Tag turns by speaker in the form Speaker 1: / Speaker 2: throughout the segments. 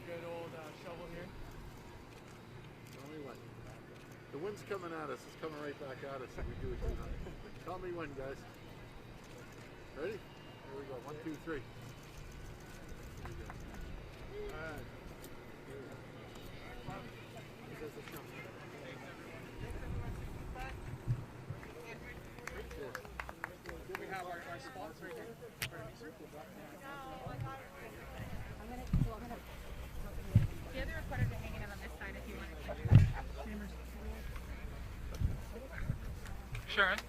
Speaker 1: good old shovel here.
Speaker 2: Tell me when. The wind's coming at us. It's coming right back at us if we do it too high. Tell me when, guys. Ready? Here we go. 1, 2, 3. Here we go. All right.
Speaker 1: We have our spots right here. Pardon me, sir.
Speaker 3: The other reporters are hanging out on this side if you want to.
Speaker 1: Sharon.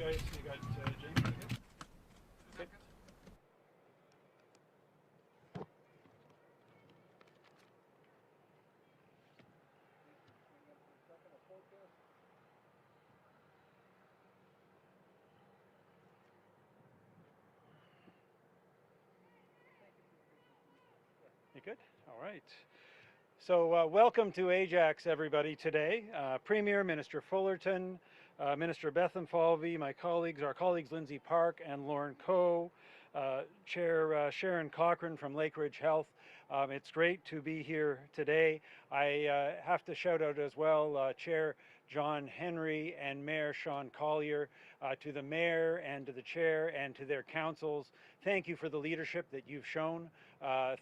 Speaker 1: You got James? Okay.
Speaker 4: You good? All right. So welcome to Ajax, everybody, today. Premier, Minister Fullerton, Minister Bethan Falvey, our colleagues Lindsay Park and Lauren Coe, Chair Sharon Cochrane from Lakeridge Health. It's great to be here today. I have to shout out as well Chair John Henry and Mayor Sean Collier, to the Mayor and to the Chair and to their councils. Thank you for the leadership that you've shown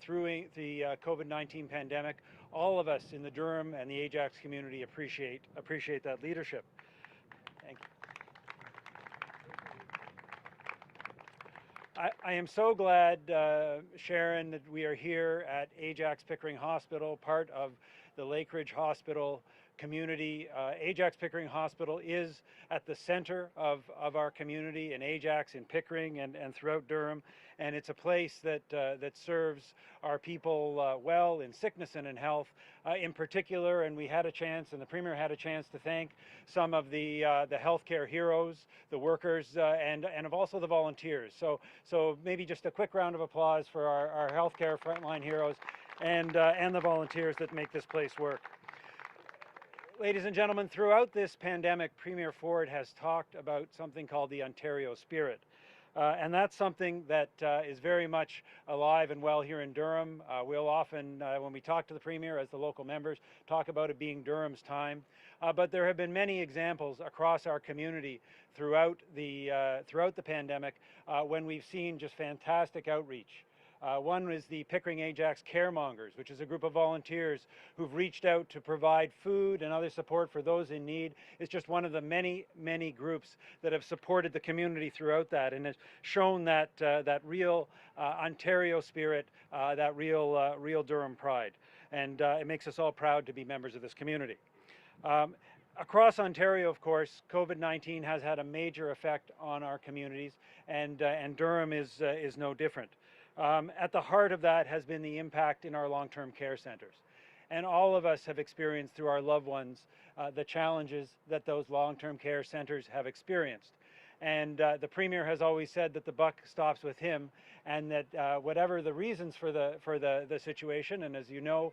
Speaker 4: through the COVID-19 pandemic. All of us in the Durham and the Ajax community appreciate that leadership. Thank you. I am so glad, Sharon, that we are here at Ajax Pickering Hospital, part of the Lakeridge Hospital community. Ajax Pickering Hospital is at the center of our community in Ajax, in Pickering, and throughout Durham. And it's a place that serves our people well in sickness and in health in particular. And we had a chance, and the Premier had a chance to thank some of the healthcare heroes, the workers, and also the volunteers. So maybe just a quick round of applause for our healthcare frontline heroes and the volunteers that make this place work. Ladies and gentlemen, throughout this pandemic, Premier Ford has talked about something called the Ontario spirit. And that's something that is very much alive and well here in Durham. We'll often, when we talk to the Premier as the local members, talk about it being Durham's time. But there have been many examples across our community throughout the pandemic when we've seen just fantastic outreach. One is the Pickering Ajax Caremongers, which is a group of volunteers who've reached out to provide food and other support for those in need. It's just one of the many, many groups that have supported the community throughout that and has shown that real Ontario spirit, that real Durham pride. And it makes us all proud to be members of this community. Across Ontario, of course, COVID-19 has had a major effect on our communities, and Durham is no different. At the heart of that has been the impact in our long-term care centres. And all of us have experienced through our loved ones the challenges that those long-term care centres have experienced. And the Premier has always said that the buck stops with him, and that whatever the reasons for the situation, and as you know,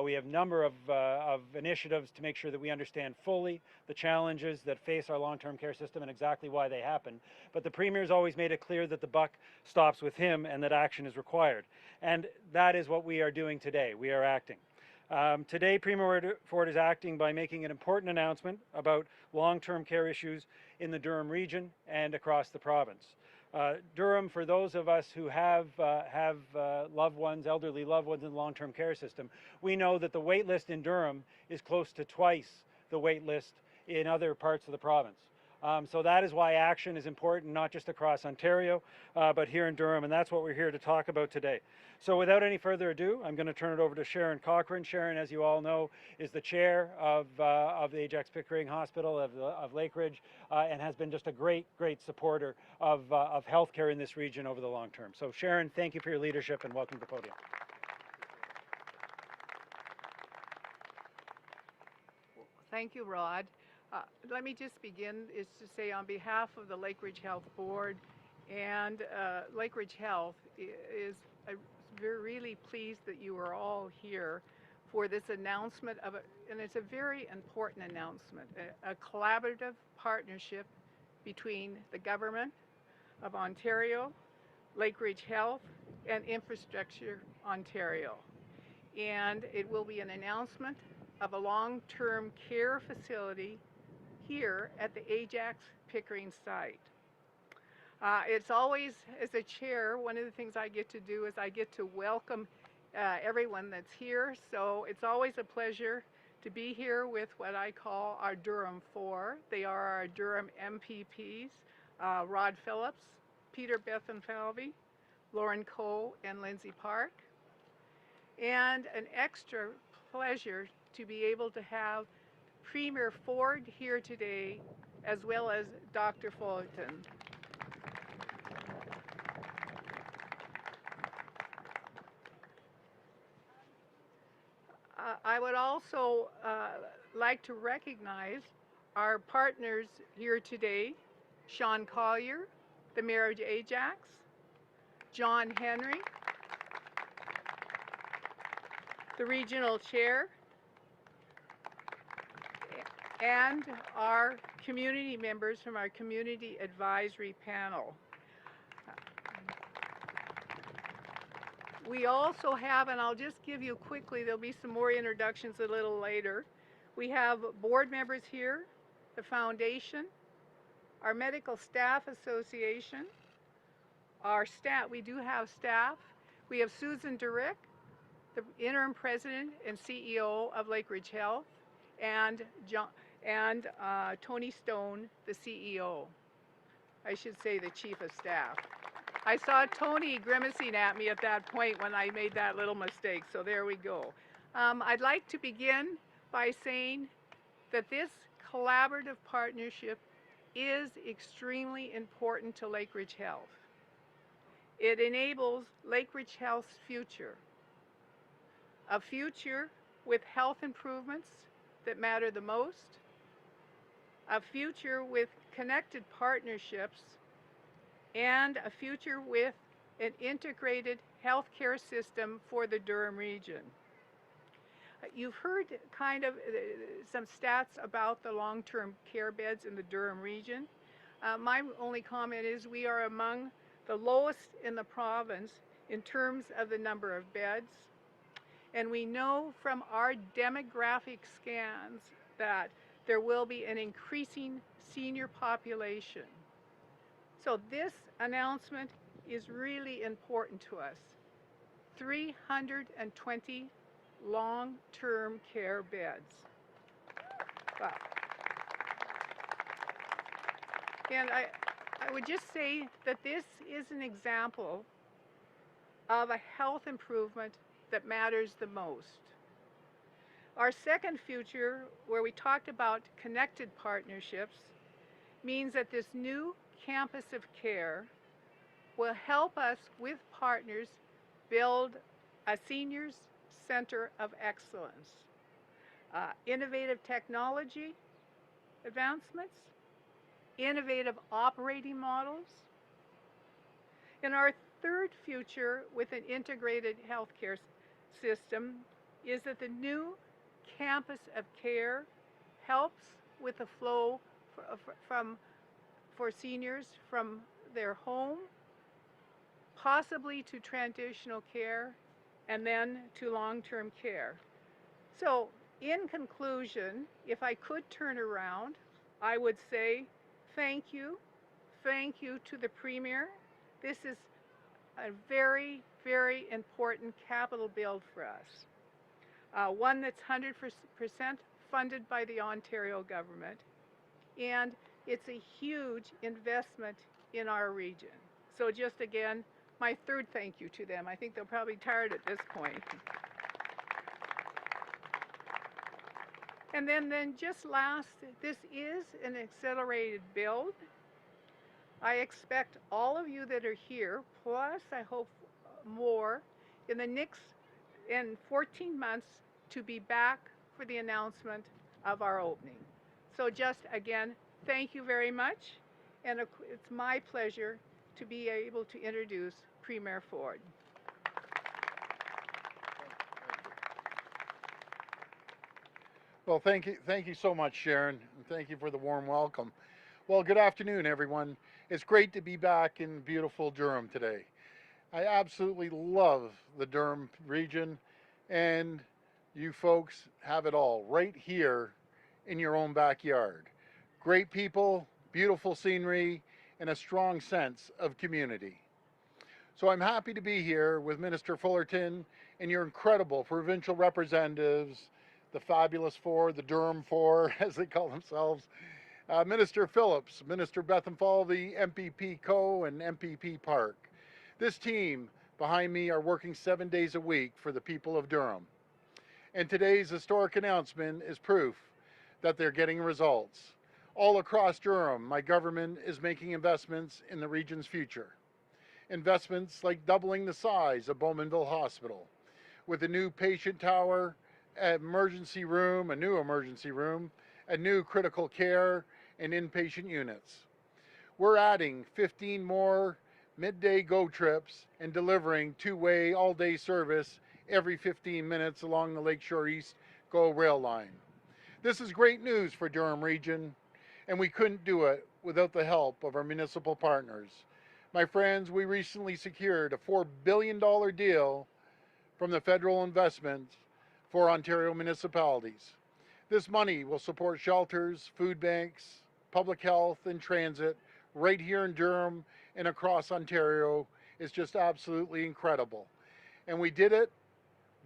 Speaker 4: we have a number of initiatives to make sure that we understand fully the challenges that face our long-term care system and exactly why they happen. But the Premier has always made it clear that the buck stops with him and that action is required. And that is what we are doing today. We are acting. Today, Premier Ford is acting by making an important announcement about long-term care issues in the Durham region and across the province. Durham, for those of us who have loved ones, elderly loved ones in the long-term care system, we know that the wait list in Durham is close to twice the wait list in other parts of the province. So that is why action is important, not just across Ontario, but here in Durham, and that's what we're here to talk about today. So without any further ado, I'm going to turn it over to Sharon Cochrane. Sharon, as you all know, is the chair of the Ajax Pickering Hospital of Lakeridge, and has been just a great supporter of healthcare in this region over the long term. So Sharon, thank you for your leadership and welcome to the podium.
Speaker 5: Thank you, Rod. Let me just begin is to say on behalf of the Lakeridge Health Board and Lakeridge Health is really pleased that you are all here for this announcement of and it's a very important announcement, a collaborative partnership between the government of Ontario, Lakeridge Health, and Infrastructure Ontario. And it will be an announcement of a long-term care facility here at the Ajax Pickering site. It's always, as a chair, one of the things I get to do is I get to welcome everyone that's here. So it's always a pleasure to be here with what I call our Durham Four. They are our Durham MPPs, Rod Phillips, Peter Bethenfalvey, Lauren Coe, and Lindsay Park. And an extra pleasure to be able to have Premier Ford here today, as well as Dr. Fullerton. I would also like to recognize our partners here today, Sean Collier, the Mayor of Ajax, John Henry, the Regional Chair, and our community members from our Community Advisory Panel. We also have, and I'll just give you quickly, there'll be some more introductions a little later. We have board members here, the Foundation, our Medical Staff Association, our staff, we do have staff. We have Susan Durick, the interim president and CEO of Lakeridge Health, and Tony Stone, the CEO. I should say the chief of staff. I saw Tony grimacing at me at that point when I made that little mistake, so there we go. I'd like to begin by saying that this collaborative partnership is extremely important to Lakeridge Health. It enables Lakeridge Health's future, a future with health improvements that matter the most, a future with connected partnerships, and a future with an integrated healthcare system for the Durham region. You've heard kind of some stats about the long-term care beds in the Durham region. My only comment is we are among the lowest in the province in terms of the number of beds. And we know from our demographic scans that there will be an increasing senior population. So this announcement is really important to us. 320 long-term care beds. Wow. And I would just say that this is an example of a health improvement that matters the most. Our second future, where we talked about connected partnerships, means that this new campus of care will help us with partners build a seniors center of excellence. Innovative technology advancements, innovative operating models. And our third future with an integrated healthcare system is that the new campus of care helps with the flow for seniors from their home, possibly to transitional care, and then to long-term care. So in conclusion, if I could turn around, I would say thank you to the Premier. This is a very, very important capital build for us. One that's 100% funded by the Ontario government, and it's a huge investment in our region. So just again, my third thank you to them. I think they're probably tired at this point. And then just last, this is an accelerated build. I expect all of you that are here, plus I hope more, in the next 14 months to be back for the announcement of our opening. So just again, thank you very much. And it's my pleasure to be able to introduce Premier Ford.
Speaker 2: Well, thank you so much, Sharon, and thank you for the warm welcome. Well, good afternoon, everyone. It's great to be back in beautiful Durham today. I absolutely love the Durham region, and you folks have it all right here in your own backyard. Great people, beautiful scenery, and a strong sense of community. So I'm happy to be here with Minister Fullerton and your incredible provincial representatives, the fabulous four, the Durham four, as they call themselves, Minister Phillips, Minister Bethenfall, the MPP Co. and MPP Park. This team behind me are working 7 days a week for the people of Durham. And today's historic announcement is proof that they're getting results. All across Durham, my government is making investments in the region's future. Investments like doubling the size of Bowmanville Hospital with a new patient tower, a new emergency room, a new critical care and inpatient units. We're adding 15 more midday GO trips and delivering two-way all-day service every 15 minutes along the Lakeshore East GO rail line. This is great news for Durham Region, and we couldn't do it without the help of our municipal partners. My friends, we recently secured a $4 billion deal from the federal investment for Ontario municipalities. This money will support shelters, food banks, public health, and transit right here in Durham and across Ontario. It's just absolutely incredible. And we did it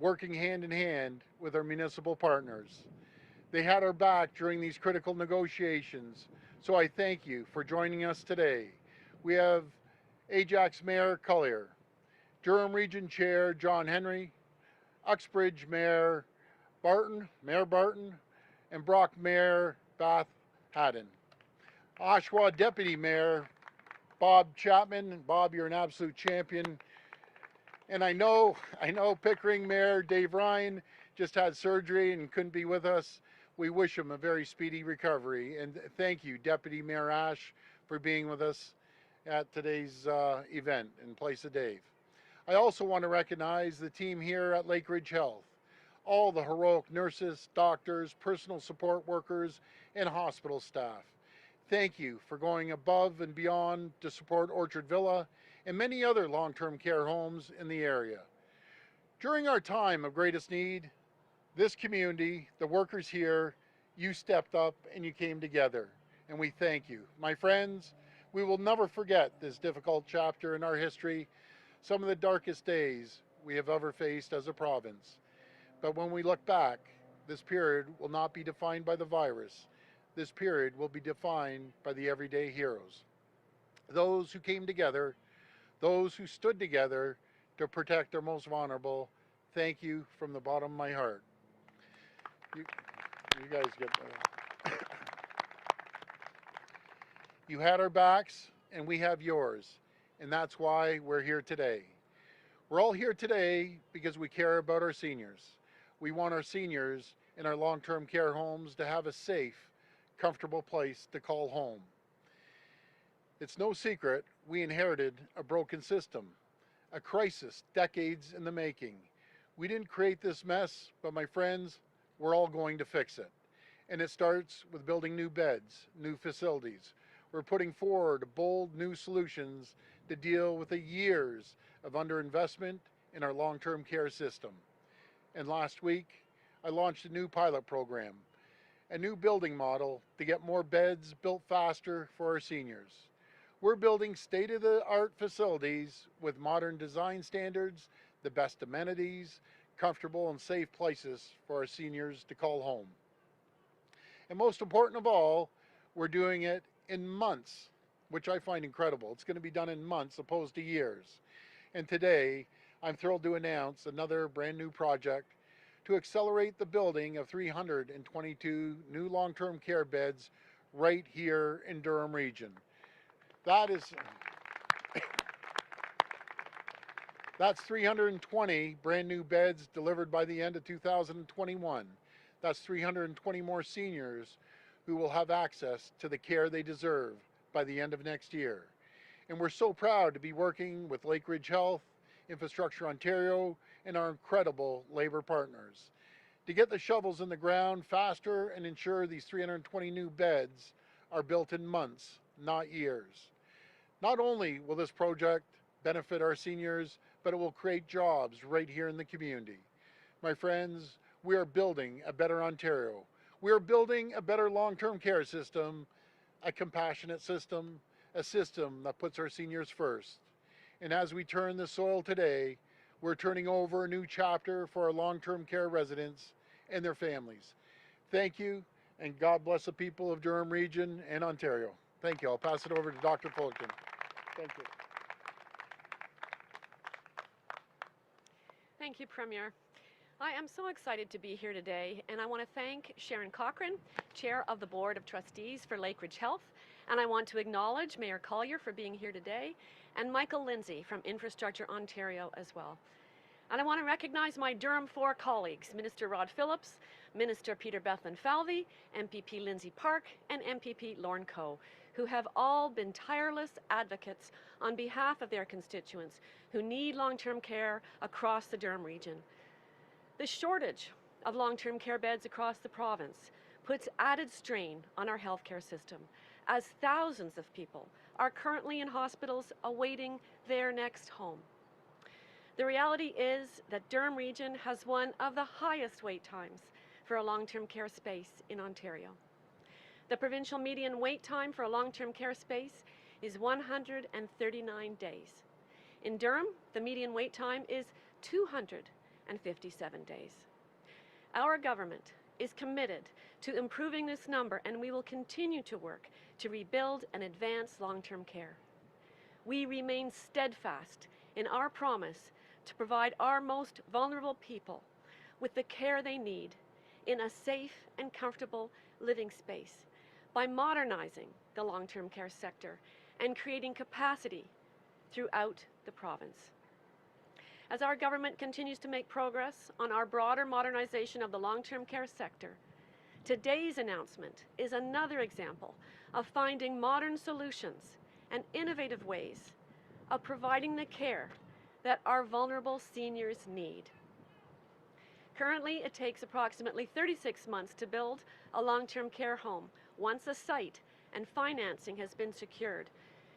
Speaker 2: working hand in hand with our municipal partners. They had our back during these critical negotiations, so I thank you for joining us today. We have Ajax Mayor Collier, Durham Region Chair John Henry, Uxbridge Mayor Barton, and Brock Mayor Bath Haddon. Oshawa Deputy Mayor Bob Chapman. Bob, you're an absolute champion. And I know Pickering Mayor Dave Ryan just had surgery and couldn't be with us. We wish him a very speedy recovery. And thank you, Deputy Mayor Ash, for being with us at today's event in place of Dave. I also want to recognize the team here at Lakeridge Health, all the heroic nurses, doctors, personal support workers, and hospital staff. Thank you for going above and beyond to support Orchard Villa and many other long-term care homes in the area. During our time of greatest need, this community, the workers here, you stepped up and you came together, and we thank you. My friends, we will never forget this difficult chapter in our history, some of the darkest days we have ever faced as a province. But when we look back, this period will not be defined by the virus. This period will be defined by the everyday heroes. Those who came together, those who stood together to protect our most vulnerable. Thank you from the bottom of my heart. You guys get that. You had our backs, and we have yours, and that's why we're here today. We're all here today because we care about our seniors. We want our seniors in our long-term care homes to have a safe, comfortable place to call home. It's no secret we inherited a broken system, a crisis decades in the making. We didn't create this mess, but my friends, we're all going to fix it. And it starts with building new beds, new facilities. We're putting forward bold new solutions to deal with the years of underinvestment in our long-term care system. And last week, I launched a new pilot program, a new building model to get more beds built faster for our seniors. We're building state-of-the-art facilities with modern design standards, the best amenities, comfortable and safe places for our seniors to call home. And most important of all, we're doing it in months, which I find incredible. It's going to be done in months opposed to years. And today, I'm thrilled to announce another brand new project to accelerate the building of 322 new long-term care beds right here in Durham Region. That's 320 brand new beds delivered by the end of 2021. That's 320 more seniors who will have access to the care they deserve by the end of next year. And we're so proud to be working with Lakeridge Health, Infrastructure Ontario, and our incredible Labour partners to get the shovels in the ground faster and ensure these 320 new beds are built in months, not years. Not only will this project benefit our seniors, but it will create jobs right here in the community. My friends, we are building a better Ontario. We are building a better long-term care system, a compassionate system, a system that puts our seniors first. And as we turn the soil today, we're turning over a new chapter for our long-term care residents and their families. Thank you, and God bless the people of Durham Region and Ontario. Thank you. I'll pass it over to Dr. Fullerton. Thank you.
Speaker 6: Thank you, Premier. I am so excited to be here today, and I want to thank Sharon Cochrane, Chair of the Board of Trustees for Lakeridge Health, and I want to acknowledge Mayor Collier for being here today, and Michael Lindsay from Infrastructure Ontario as well. And I want to recognize my Durham 4 colleagues, Minister Rod Phillips, Minister Peter Bethlen-Falvey, MPP Lindsay Park, and MPP Lorne Coe, who have all been tireless advocates on behalf of their constituents who need long-term care across the Durham region. The shortage of long-term care beds across the province puts added strain on our healthcare system, as thousands of people are currently in hospitals awaiting their next home. The reality is that Durham Region has one of the highest wait times for a long-term care space in Ontario. The provincial median wait time for a long-term care space is 139 days. In Durham, the median wait time is 257 days. Our government is committed to improving this number, and we will continue to work to rebuild and advance long-term care. We remain steadfast in our promise to provide our most vulnerable people with the care they need in a safe and comfortable living space by modernizing the long-term care sector and creating capacity throughout the province. As our government continues to make progress on our broader modernization of the long-term care sector, today's announcement is another example of finding modern solutions and innovative ways of providing the care that our vulnerable seniors need. Currently, it takes approximately 36 months to build a long-term care home once a site and financing has been secured.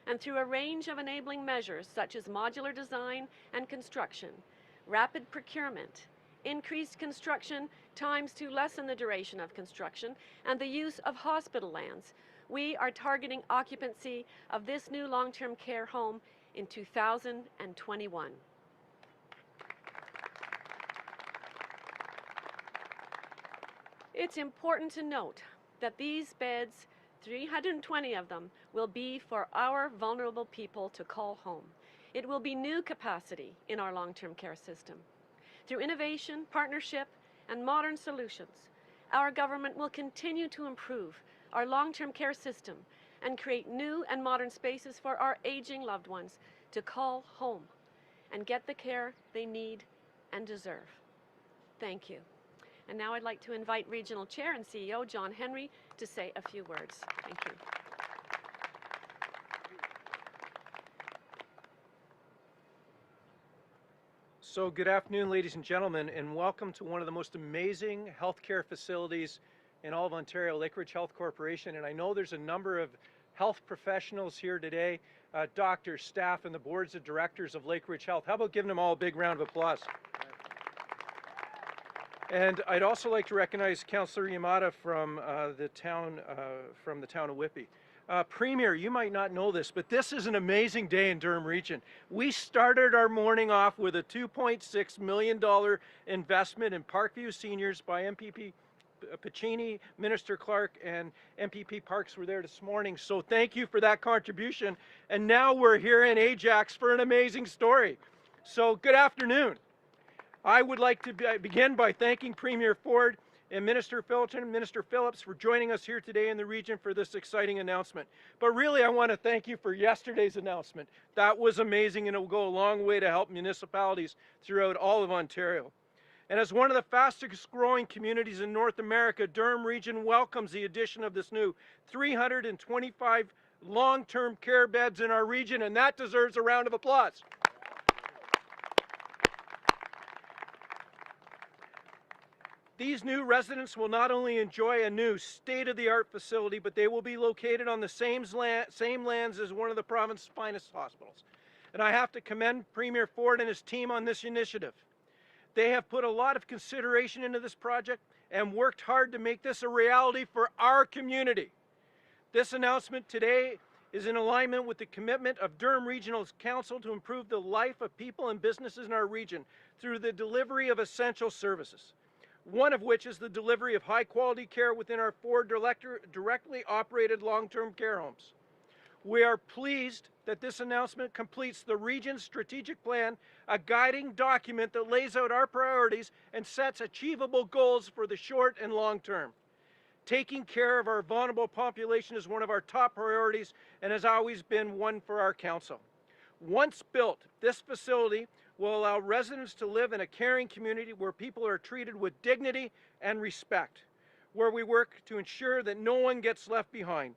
Speaker 6: And through a range of enabling measures such as modular design and construction, rapid procurement, increased construction times to lessen the duration of construction, and the use of hospital lands, we are targeting occupancy of this new long-term care home in 2021. It's important to note that these beds, 320 of them, will be for our vulnerable people to call home. It will be new capacity in our long-term care system. Through innovation, partnership, and modern solutions, our government will continue to improve our long-term care system and create new and modern spaces for our aging loved ones to call home and get the care they need and deserve. Thank you. And now I'd like to invite Regional Chair and CEO John Henry to say a few words. Thank you.
Speaker 7: So good afternoon, ladies and gentlemen, and welcome to one of the most amazing healthcare facilities in all of Ontario, Lakeridge Health Corporation. And I know there's a number of health professionals here today, doctors, staff, and the boards of directors of Lakeridge Health. How about giving them all a big round of applause? And I'd also like to recognize Councillor Yamada from the town of Whitby. Premier, you might not know this, but this is an amazing day in Durham Region. We started our morning off with a $2.6 million investment in Parkview Seniors by MPP Piccini, Minister Clark, and MPP Parks were there this morning. So thank you for that contribution. And now we're here in Ajax for an amazing story. So good afternoon. I would like to begin by thanking Premier Ford and Minister Philton and Minister Phillips for joining us here today in the region for this exciting announcement. But really, I want to thank you for yesterday's announcement. That was amazing, and it will go a long way to help municipalities throughout all of Ontario. And as one of the fastest growing communities in North America, Durham Region welcomes the addition of this new 325 long-term care beds in our region, and that deserves a round of applause. These new residents will not only enjoy a new state-of-the-art facility, but they will be located on the same lands as one of the province's finest hospitals. And I have to commend Premier Ford and his team on this initiative. They have put a lot of consideration into this project and worked hard to make this a reality for our community. This announcement today is in alignment with the commitment of Durham Regional Council to improve the life of people and businesses in our region through the delivery of essential services, one of which is the delivery of high-quality care within our 4 directly operated long-term care homes. We are pleased that this announcement completes the region's strategic plan, a guiding document that lays out our priorities and sets achievable goals for the short and long term. Taking care of our vulnerable population is one of our top priorities and has always been one for our council. Once built, this facility will allow residents to live in a caring community where people are treated with dignity and respect, where we work to ensure that no one gets left behind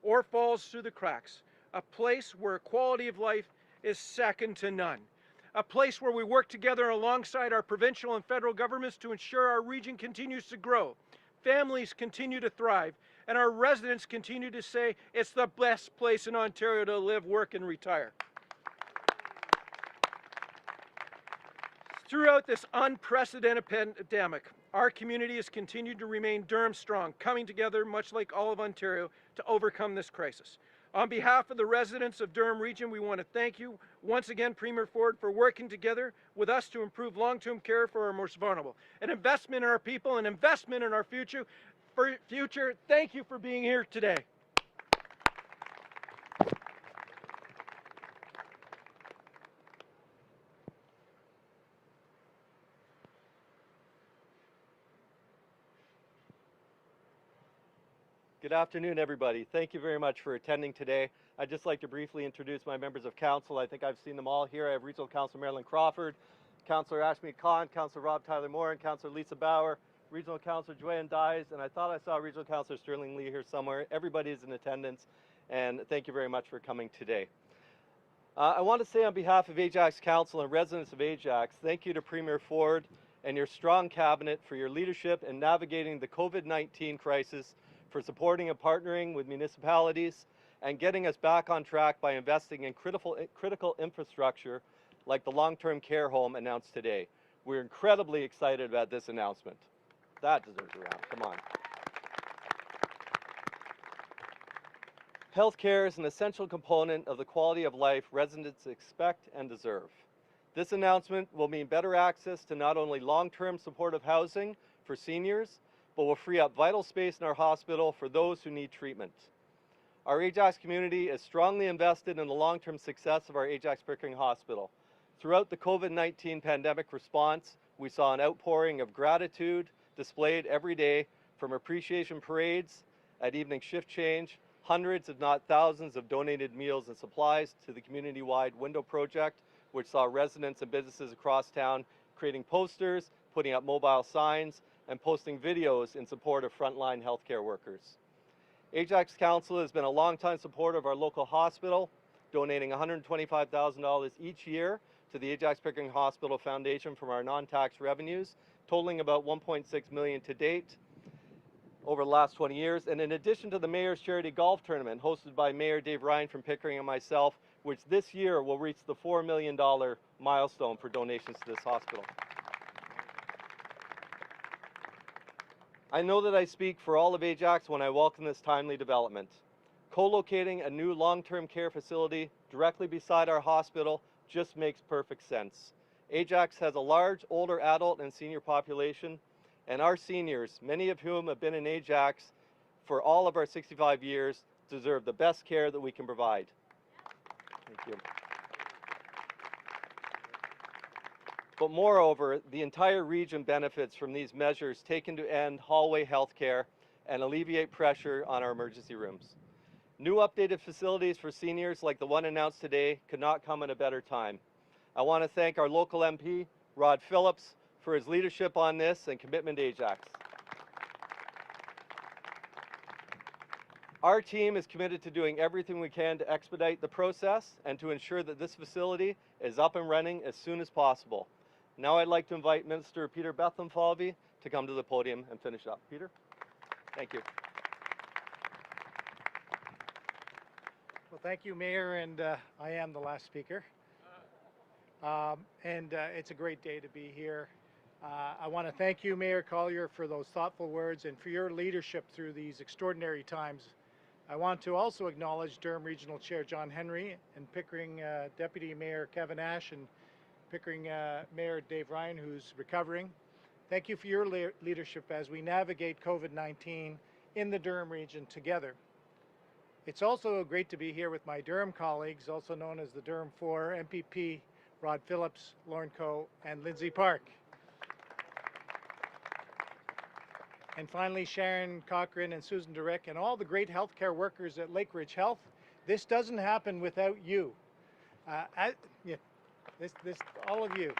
Speaker 7: or falls through the cracks, a place where quality of life is second to none, a place where we work together alongside our provincial and federal governments to ensure our region continues to grow, families continue to thrive, and our residents continue to say it's the best place in Ontario to live, work, and retire. Throughout this unprecedented pandemic, our community has continued to remain Durham strong, coming together much like all of Ontario to overcome this crisis. On behalf of the residents of Durham Region, we want to thank you once again, Premier Ford, for working together with us to improve long-term care for our most vulnerable. An investment in our people, an investment in our future. Thank you for being here today.
Speaker 8: Good afternoon, everybody. Thank you very much for attending today. I'd just like to briefly introduce my members of council. I think I've seen them all here. I have Regional Councillor Marilyn Crawford, Councillor Ashmead Khan, Councillor Rob Tyler Moore, and Councillor Lisa Bauer, Regional Councillor Joanne Dyes, and I thought I saw Regional Councillor Sterling Lee here somewhere. Everybody is in attendance, and thank you very much for coming today. I want to say on behalf of Ajax Council and residents of Ajax, thank you to Premier Ford and your strong cabinet for your leadership in navigating the COVID-19 crisis, for supporting and partnering with municipalities and getting us back on track by investing in critical infrastructure like the long-term care home announced today. We're incredibly excited about this announcement. That deserves a round, come on. Healthcare is an essential component of the quality of life residents expect and deserve. This announcement will mean better access to not only long-term supportive housing for seniors, but will free up vital space in our hospital for those who need treatment. Our Ajax community is strongly invested in the long-term success of our Ajax Pickering Hospital. Throughout the COVID-19 pandemic response, we saw an outpouring of gratitude displayed every day, from appreciation parades at evening shift change, hundreds if not thousands of donated meals and supplies, to the community-wide window project, which saw residents and businesses across town creating posters, putting up mobile signs, and posting videos in support of frontline healthcare workers. Ajax Council has been a longtime supporter of our local hospital, donating $125,000 each year to the Ajax Pickering Hospital Foundation from our non-tax revenues, totaling about $1.6 million to date over the last 20 years. And in addition to the Mayor's Charity Golf Tournament hosted by Mayor Dave Ryan from Pickering and myself, which this year will reach the $4 million milestone for donations to this hospital. I know that I speak for all of Ajax when I welcome this timely development. Co-locating a new long-term care facility directly beside our hospital just makes perfect sense. Ajax has a large older adult and senior population, and our seniors, many of whom have been in Ajax for all of our 65 years, deserve the best care that we can provide. Thank you. But moreover, the entire region benefits from these measures taken to end hallway healthcare and alleviate pressure on our emergency rooms. New updated facilities for seniors like the one announced today could not come at a better time. I want to thank our local MP, Rod Phillips, for his leadership on this and commitment to Ajax. Our team is committed to doing everything we can to expedite the process and to ensure that this facility is up and running as soon as possible. Now I'd like to invite Minister Peter Bethlenfalvy to come to the podium and finish up. Peter, thank you.
Speaker 9: Well, thank you, Mayor, and I am the last speaker. It's a great day to be here. I want to thank you, Mayor Collier, for those thoughtful words and for your leadership through these extraordinary times. I want to also acknowledge Durham Regional Chair John Henry and Pickering Deputy Mayor Kevin Ash and Pickering Mayor Dave Ryan, who's recovering. Thank you for your leadership as we navigate COVID-19 in the Durham region together. It's also great to be here with my Durham colleagues, also known as the Durham Four, MPP Rod Phillips, Lauren Coe, and Lindsay Park. And finally, Sharon Cochran and Susan Durick and all the great healthcare workers at Lakeridge Health. This doesn't happen without you. All of you.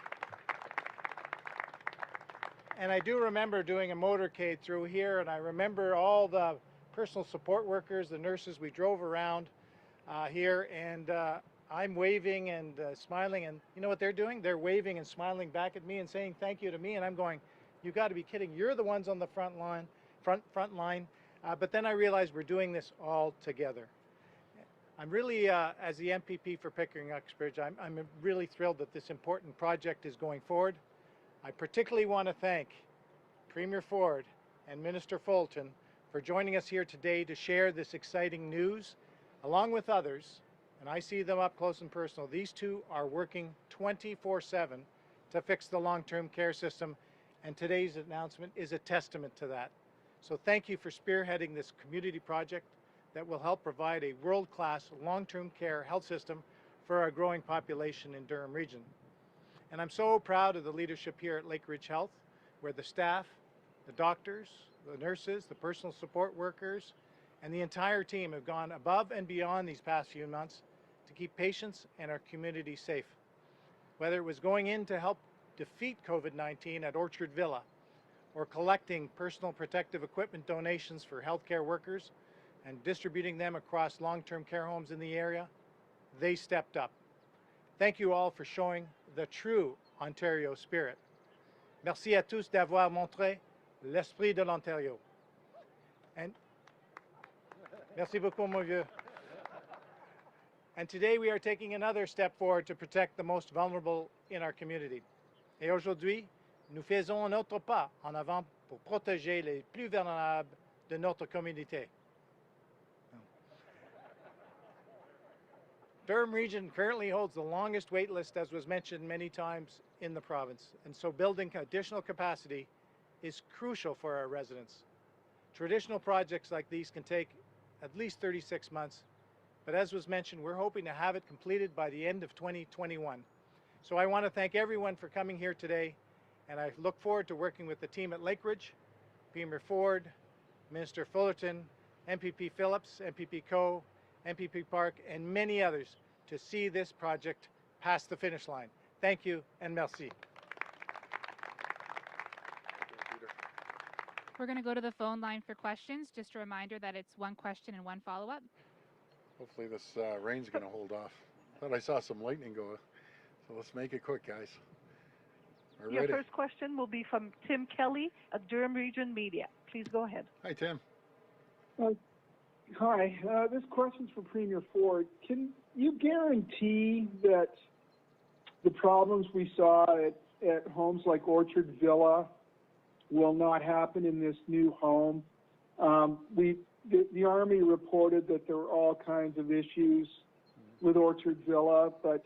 Speaker 9: And I do remember doing a motorcade through here, and I remember all the personal support workers, the nurses. We drove around here, and I'm waving and smiling, and you know what they're doing? They're waving and smiling back at me and saying thank you to me, and I'm going, you got to be kidding! You're the ones on the front line. But then I realized we're doing this all together. I'm really, as the MPP for Pickering-Uxbridge, I'm really thrilled that this important project is going forward. I particularly want to thank Premier Ford and Minister Fulton for joining us here today to share this exciting news, along with others, and I see them up close and personal. These two are working 24/7 to fix the long-term care system, and today's announcement is a testament to that. So thank you for spearheading this community project that will help provide a world-class long-term care health system for our growing population in Durham region. And I'm so proud of the leadership here at Lakeridge Health, where the staff, the doctors, the nurses, the personal support workers, and the entire team have gone above and beyond these past few months to keep patients and our community safe. Whether it was going in to help defeat COVID-19 at Orchard Villa, or collecting personal protective equipment donations for healthcare workers and distributing them across long-term care homes in the area, they stepped up. Thank you all for showing the true Ontario spirit. Merci à tous d'avoir montré l'esprit de l'Ontario. And merci beaucoup, mon vieux. And today we are taking another step forward to protect the most vulnerable in our community. Et aujourd'hui, nous faisons un autre pas en avant pour protéger les plus vulnérables de notre communauté. Durham region currently holds the longest wait list, as was mentioned many times, in the province, and so building additional capacity is crucial for our residents. Traditional projects like these can take at least 36 months, but as was mentioned, we're hoping to have it completed by the end of 2021. So I want to thank everyone for coming here today, and I look forward to working with the team at Lakeridge, Premier Ford, Minister Fullerton, MPP Phillips, MPP Coe, MPP Park, and many others to see this project past the finish line. Thank you, and merci.
Speaker 3: We're going to go to the phone line for questions. Just a reminder that it's one question and one follow-up.
Speaker 2: Hopefully this rain's going to hold off. Thought I saw some lightning go, so let's make it quick, guys. We're
Speaker 10: Your
Speaker 2: ready.
Speaker 10: first question will be from Tim Kelly of Durham Region Media. Please go ahead.
Speaker 2: Hi, Tim.
Speaker 11: Hi, this question's for Premier Ford. Can you guarantee that the problems we saw at homes like Orchard Villa will not happen in this new home? The Army reported that there were all kinds of issues with Orchard Villa, but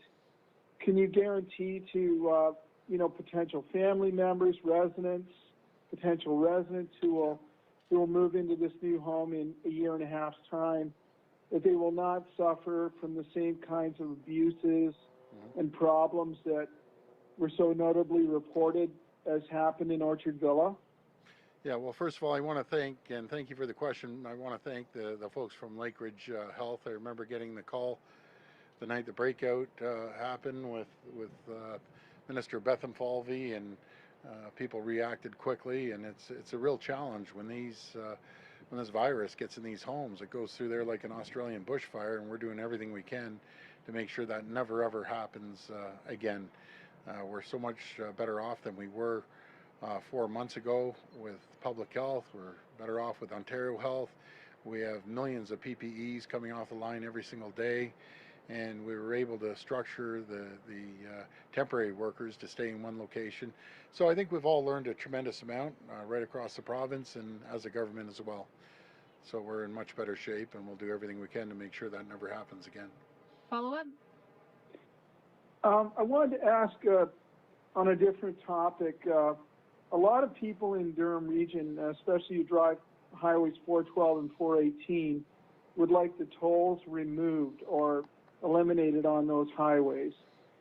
Speaker 11: can you guarantee to potential family members, potential residents who will move into this new home in a year and a half's time, that they will not suffer from the same kinds of abuses and problems that were so notably reported as happened in Orchard Villa?
Speaker 2: Yeah, well, first of all, I want to thank you for the question. I want to thank the folks from Lakeridge Health. I remember getting the call the night the breakout happened with Minister Bethlenfalvy, and people reacted quickly, and it's a real challenge when when this virus gets in these homes. It goes through there like an Australian bushfire, and we're doing everything we can to make sure that never ever happens again. We're so much better off than we were 4 months ago with public health. We're better off with Ontario Health. We have millions of PPEs coming off the line every single day, and we were able to structure the temporary workers to stay in one location. So I think we've all learned a tremendous amount right across the province and as a government as well. So we're in much better shape, and we'll do everything we can to make sure that never happens again.
Speaker 3: Follow-up?
Speaker 11: I wanted to ask on a different topic. A lot of people in Durham Region, especially who drive highways 412 and 418, would like the tolls removed or eliminated on those highways.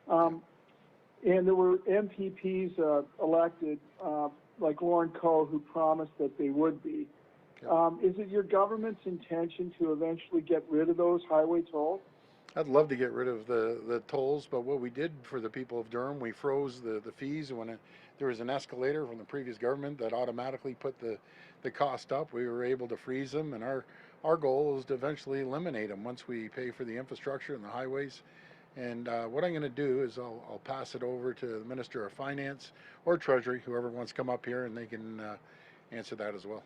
Speaker 11: And there were MPPs elected, like Lauren Coe, who promised that they would be. Is it your government's intention to eventually get rid of those highway tolls?
Speaker 2: I'd love to get rid of the tolls, but what we did for the people of Durham, we froze the fees. When there was an escalator from the previous government that automatically put the cost up, we were able to freeze them, and our goal is to eventually eliminate them once we pay for the infrastructure and the highways. And what I'm going to do is I'll pass it over to the Minister of Finance or Treasury, whoever wants to come up here, and they can answer that as well.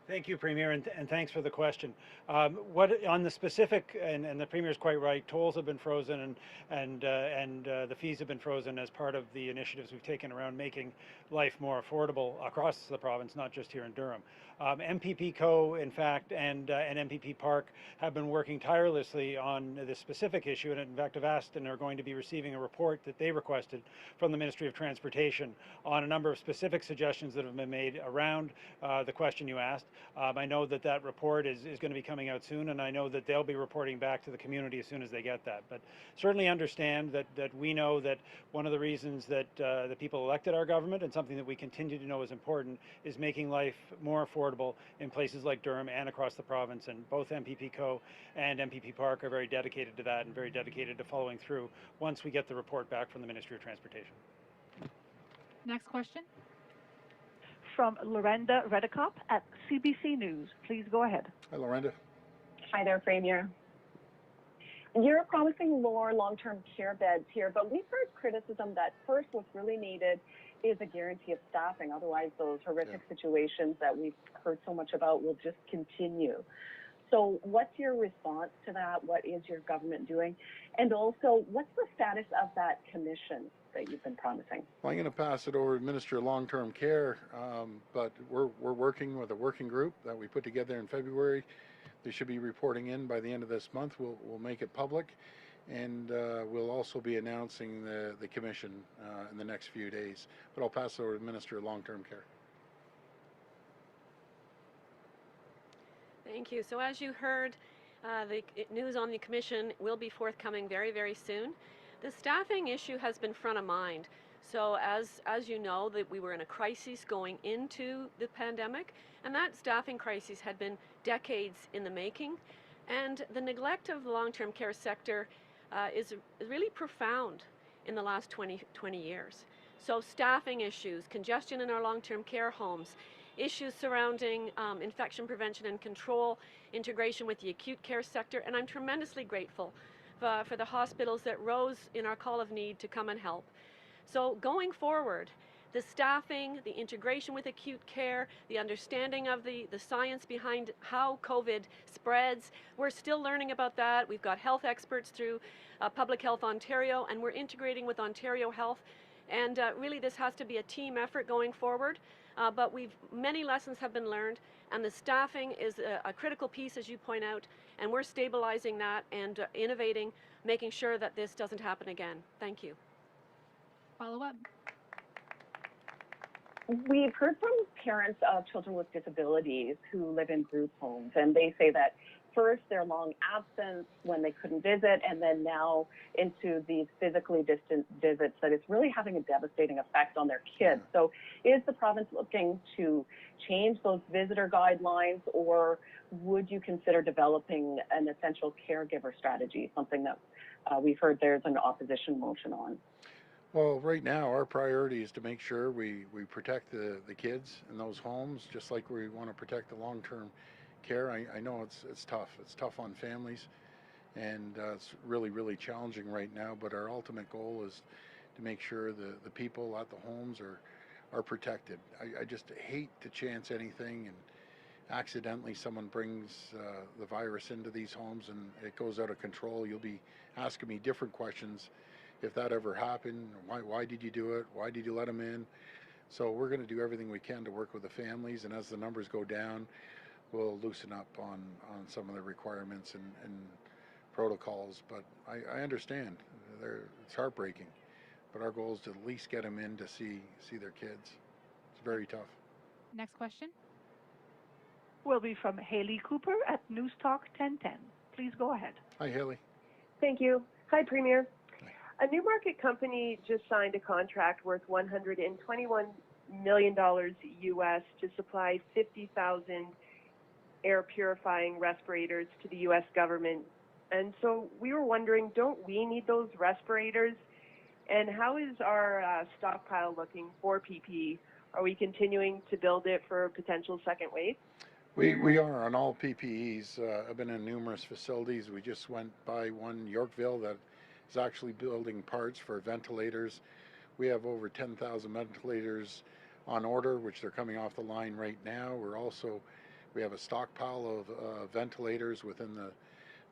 Speaker 4: Thank you, Premier, and thanks for the question. What on the specific, and the Premier is quite right, tolls have been frozen and the fees have been frozen as part of the initiatives we've taken around making life more affordable across the province, not just here in Durham. MPP Co, in fact, and MPP Park have been working tirelessly on this specific issue, and in fact have asked and are going to be receiving a report that they requested from the Ministry of Transportation on a number of specific suggestions that have been made around the question you asked. I know that report is going to be coming out soon, and I know that they'll be reporting back to the community as soon as they get that. But certainly understand that we know that one of the reasons that the people elected our government, and something that we continue to know is important, is making life more affordable in places like Durham and across the province. And both MPP Co and MPP Park are very dedicated to that and very dedicated to following through once we get the report back from the Ministry of Transportation.
Speaker 3: Next question.
Speaker 10: From Lorenda Redekop at CBC News. Please go ahead.
Speaker 2: Hi, Lorenda.
Speaker 12: Hi there, Premier. You're promising more long-term care beds here, but we've heard criticism that first what's really needed is a guarantee of staffing. Otherwise, those horrific situations that we've heard so much about will just continue. So what's your response to that? What is your government doing? And also, what's the status of that commission that you've been promising?
Speaker 2: Well, I'm going to pass it over to Minister of Long-Term Care, but we're working with a working group that we put together in February. They should be reporting in by the end of this month. We'll make it public, and we'll also be announcing the commission in the next few days. But I'll pass it over to the Minister of Long-Term Care.
Speaker 6: Thank you. So as you heard, the news on the commission will be forthcoming very, very soon. The staffing issue has been front of mind. So as you know, that we were in a crisis going into the pandemic, and that staffing crisis had been decades in the making. And the neglect of the long-term care sector is really profound in the last 20 years. So staffing issues, congestion in our long-term care homes, issues surrounding infection prevention and control, integration with the acute care sector, and I'm tremendously grateful for the hospitals that rose in our call of need to come and help. So going forward, the staffing, the integration with acute care, the understanding of the science behind how COVID spreads, we're still learning about that. We've got health experts through Public Health Ontario, and we're integrating with Ontario Health. And really this has to be a team effort going forward. But many lessons have been learned, and the staffing is a critical piece, as you point out, and we're stabilizing that and innovating, making sure that this doesn't happen again. Thank you.
Speaker 3: Follow up.
Speaker 12: We've heard from parents of children with disabilities who live in group homes, and they say that first their long absence when they couldn't visit, and then now into these physically distant visits, that it's really having a devastating effect on their kids. So is the province looking to change those visitor guidelines, or would you consider developing an essential caregiver strategy, something that we've heard there's an opposition motion on?
Speaker 2: Well, right now our priority is to make sure we protect the kids in those homes, just like we want to protect the long-term care. I know it's tough. It's tough on families, and it's really challenging right now. But our ultimate goal is to make sure the people at the homes are protected. I just hate to chance anything and accidentally someone brings the virus into these homes and it goes out of control. You'll be asking me different questions if that ever happened. Why did you do it? Why did you let them in? So we're going to do everything we can to work with the families, and as the numbers go down, we'll loosen up on some of the requirements and protocols. But I understand it's heartbreaking, but our goal is to at least get them in to see their kids. It's very tough.
Speaker 3: Next question.
Speaker 10: Will be from Haley Cooper at News Talk 1010. Please go ahead.
Speaker 2: Hi, Haley.
Speaker 13: Thank you. Hi, Premier. A new market company just signed a contract worth $121 million U.S. to supply 50,000 air purifying respirators to the U.S. government. And so we were wondering, don't we need those respirators? And how is our stockpile looking for PPE? Are we continuing to build it for a potential second wave?
Speaker 2: We are on all PPEs. I've been in numerous facilities. We just went by one, Yorkville, that is actually building parts for ventilators. We have over 10,000 ventilators on order, which they're coming off the line right now. We have a stockpile of ventilators within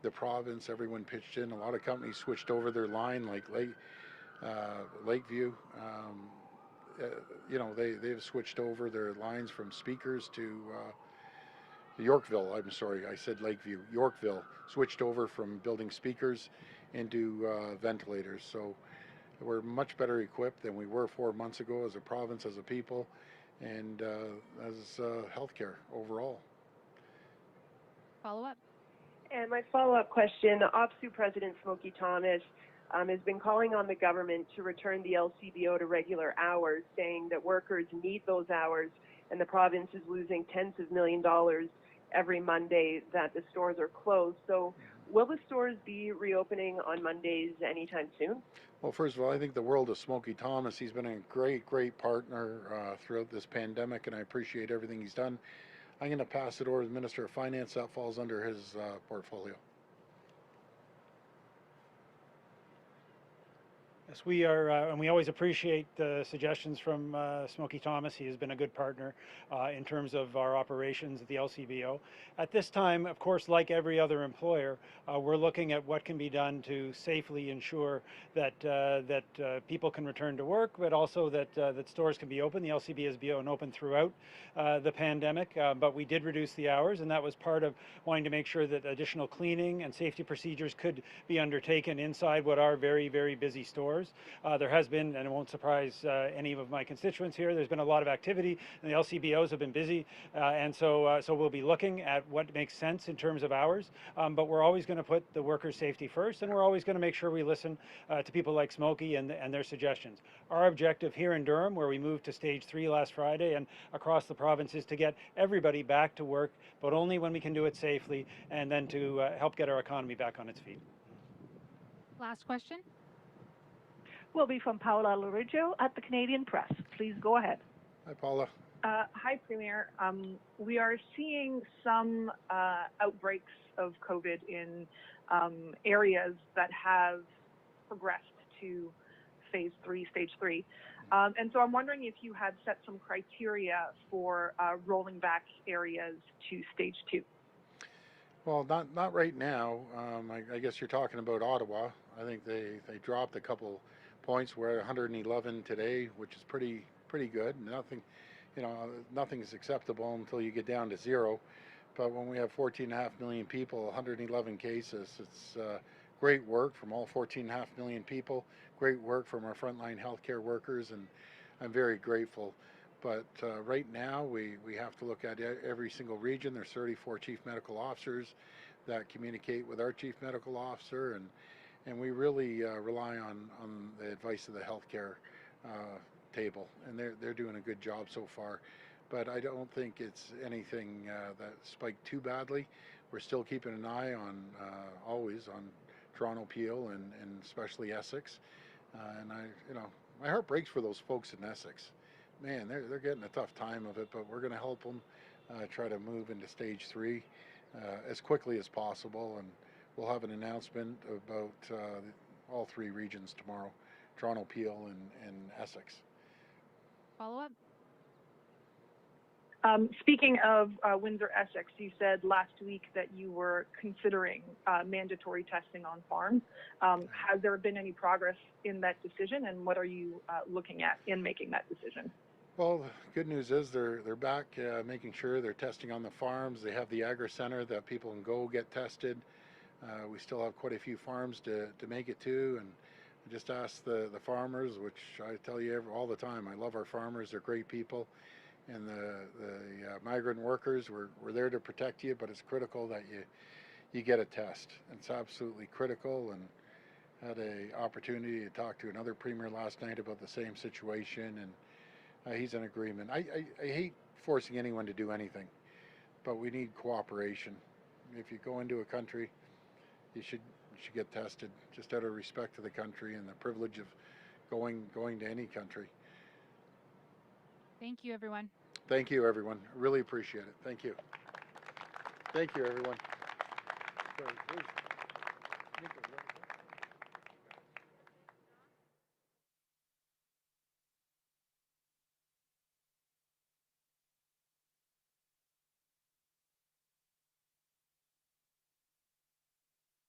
Speaker 2: the province. Everyone pitched in. A lot of companies switched over their line, like Lakeview. They've switched over their lines from speakers to Yorkville. I'm sorry, I said Lakeview. Yorkville switched over from building speakers into ventilators. So we're much better equipped than we were 4 months ago as a province, as a people, and as healthcare overall.
Speaker 3: Follow up.
Speaker 13: And my follow-up question, OPSU President Smokey Thomas has been calling on the government to return the LCBO to regular hours, saying that workers need those hours, and the province is losing tens of millions of dollars every Monday that the stores are closed. So will the stores be reopening on Mondays anytime soon?
Speaker 2: Well, first of all, I think the world of Smokey Thomas. He's been a great partner throughout this pandemic, and I appreciate everything he's done. I'm going to pass it over to the Minister of Finance. That falls under his portfolio.
Speaker 4: Yes, we are, and we always appreciate the suggestions from Smokey Thomas. He has been a good partner in terms of our operations at the LCBO. At this time, of course, like every other employer, we're looking at what can be done to safely ensure that people can return to work, but also that stores can be open. The LCB has been open throughout the pandemic, but we did reduce the hours, and that was part of wanting to make sure that additional cleaning and safety procedures could be undertaken inside what are very busy stores. There has been, and it won't surprise any of my constituents here, there's been a lot of activity, and the LCBOs have been busy, and so we'll be looking at what makes sense in terms of hours, but we're always going to put the workers' safety first, and we're always going to make sure we listen to people like Smokey and their suggestions. Our objective here in Durham, where we moved to stage 3 last Friday, and across the province, is to get everybody back to work, but only when we can do it safely, and then to help get our economy back on its feet.
Speaker 3: Last question.
Speaker 10: Will be from Paula Lauriggio at the Canadian Press. Please go ahead.
Speaker 2: Hi, Paula.
Speaker 14: Hi, Premier. We are seeing some outbreaks of COVID in areas that have progressed to phase 3, stage 3. And so I'm wondering if you had set some criteria for rolling back areas to stage 2.
Speaker 2: Well, not right now. I guess you're talking about Ottawa. I think they dropped a couple points. We're at 111 today, which is pretty good. Nothing's acceptable until you get down to 0. But when we have 14.5 million people, 111 cases, it's great work from all 14.5 million people. Great work from our frontline healthcare workers, and I'm very grateful. But right now, we have to look at every single region. There's 34 chief medical officers that communicate with our chief medical officer, and we really rely on the advice of the healthcare table, and they're doing a good job so far. But I don't think it's anything that spiked too badly. We're still keeping an eye on always on Toronto, Peel, and especially Essex. And my heart breaks for those folks in Essex. Man, they're getting a tough time of it, but we're going to help them try to move into stage 3 as quickly as possible, and we'll have an announcement about all 3 regions tomorrow: Toronto, Peel, and Essex.
Speaker 3: Follow up?
Speaker 14: Speaking of Windsor-Essex, you said last week that you were considering mandatory testing on farms. Has there been any progress in that decision, and what are you looking at in making that decision?
Speaker 2: Well, the good news is they're back making sure they're testing on the farms. They have the agri center that people can go get tested. We still have quite a few farms to make it to, and I just asked the farmers, which I tell you all the time, I love our farmers, they're great people. And the migrant workers, we're there to protect you, but it's critical that you get a test. It's absolutely critical, and had an opportunity to talk to another premier last night about the same situation, and he's in agreement. I hate forcing anyone to do anything, but we need cooperation. If you go into a country, you should get tested, just out of respect to the country and the privilege of going to any country.
Speaker 3: Thank you, everyone.
Speaker 2: Thank you, everyone. Really appreciate it. Thank you. Thank you, everyone. Sorry,